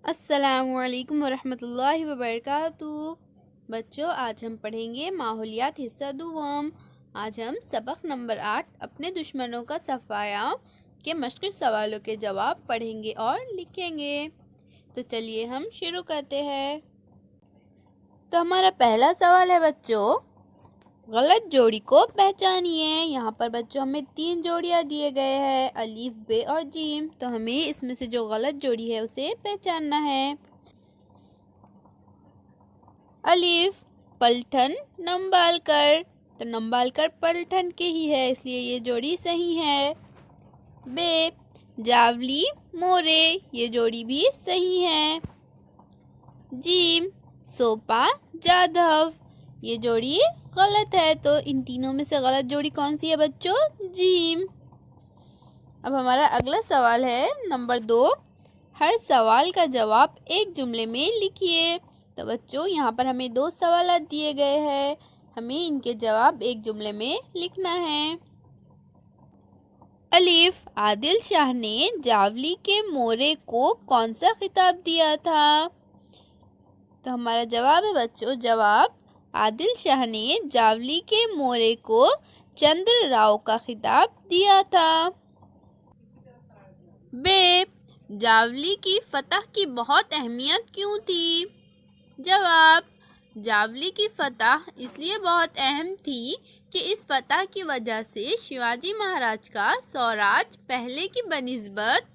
السلام علیکم ورحمۃ اللہ وبرکاتہ۔ بچوں، آج ہم پڑھیں گے ماحولیات حصہ دوم۔ آج ہم سبق نمبر 8 اپنے دشمنوں کا صفایا کے مشقی سوالوں کے جواب پڑھیں گے اور لکھیں گے۔ تو چلیے ہم شروع کرتے ہیں۔ تو ہمارا پہلا سوال ہے بچوں، غلط جوڑی کو پہچانیے۔ یہاں پر بچوں ہمیں 3 جوڑیاں دیے گئے ہیں، الف، ب اور جیم۔ تو ہمیں اس میں سے جو غلط جوڑی ہے اسے پہچاننا ہے۔ الف، پلٹن نمبال کر۔ تو نمبال کر پلٹن کے ہی ہے، اس لیے یہ جوڑی صحیح ہے۔ ب، جاولی مورے، یہ جوڑی بھی صحیح ہے۔ جیم، سوپا جادھو، یہ جوڑی غلط ہے۔ تو ان تینوں میں سے غلط جوڑی کون سی ہے بچوں؟ جیم۔ اب ہمارا اگلا سوال ہے نمبر 2، ہر سوال کا جواب ایک جملے میں لکھیے۔ تو بچوں یہاں پر ہمیں 2 سوالات دیے گئے ہیں، ہمیں ان کے جواب ایک جملے میں لکھنا ہے۔ الف، عادل شاہ نے جاولی کے مورے کو کون سا خطاب دیا تھا؟ تو ہمارا جواب ہے بچوں، جواب عادل شاہ نے جاولی کے مورے کو چندر راؤ کا خطاب دیا تھا۔ ب، جاولی کی فتح کی بہت اہمیت کیوں تھی؟ جواب، جاولی کی فتح اس لیے بہت اہم تھی کہ اس فتح کی وجہ سے شیواجی مہاراج کا سوراج پہلے کی بنسبت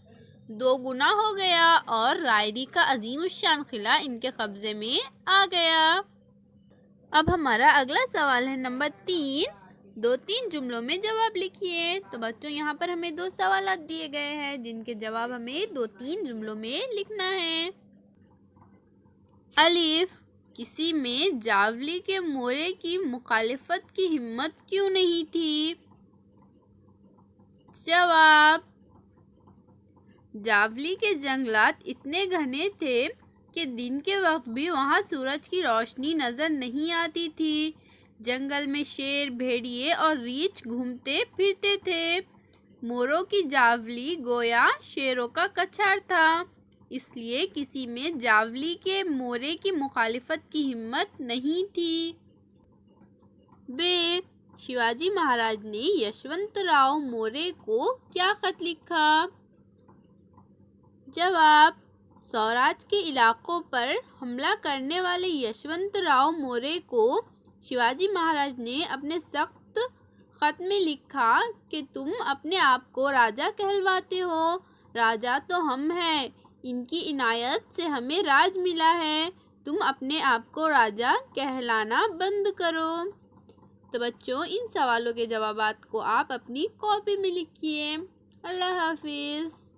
2 گنا ہو گیا اور رائری کا عظیم الشان قلعہ ان کے قبضے میں آ گیا۔ اب ہمارا اگلا سوال ہے نمبر 3، 2-3 جملوں میں جواب لکھیے۔ تو بچوں یہاں پر ہمیں 2 سوالات دیے گئے ہیں جن کے جواب ہمیں 2-3 جملوں میں لکھنا ہے۔ الف، کسی میں جاولی کے مورے کی مخالفت کی ہمت کیوں نہیں تھی؟ جواب، جاولی کے جنگلات اتنے گھنے تھے کہ دن کے وقت بھی وہاں سورج کی روشنی نظر نہیں آتی تھی۔ جنگل میں شیر، بھیڑیے اور ریچھ گھومتے پھرتے تھے۔ موروں کی جاولی گویا شیروں کا کچھار تھا، اس لیے کسی میں جاولی کے مورے کی مخالفت کی ہمت نہیں تھی۔ ب، شیواجی مہاراج نے یشونت راؤ مورے کو کیا خط لکھا؟ جواب، سوراج کے علاقوں پر حملہ کرنے والے یشونت راؤ مورے کو شیواجی مہاراج نے اپنے سخت خط میں لکھا کہ تم اپنے آپ کو راجا کہلواتے ہو، راجا تو ہم ہیں، ان کی عنایت سے ہمیں راج ملا ہے، تم اپنے آپ کو راجا کہلانا بند کرو۔ تو بچوں ان سوالوں کے جوابات کو آپ اپنی کاپی میں لکھیے۔ اللہ حافظ۔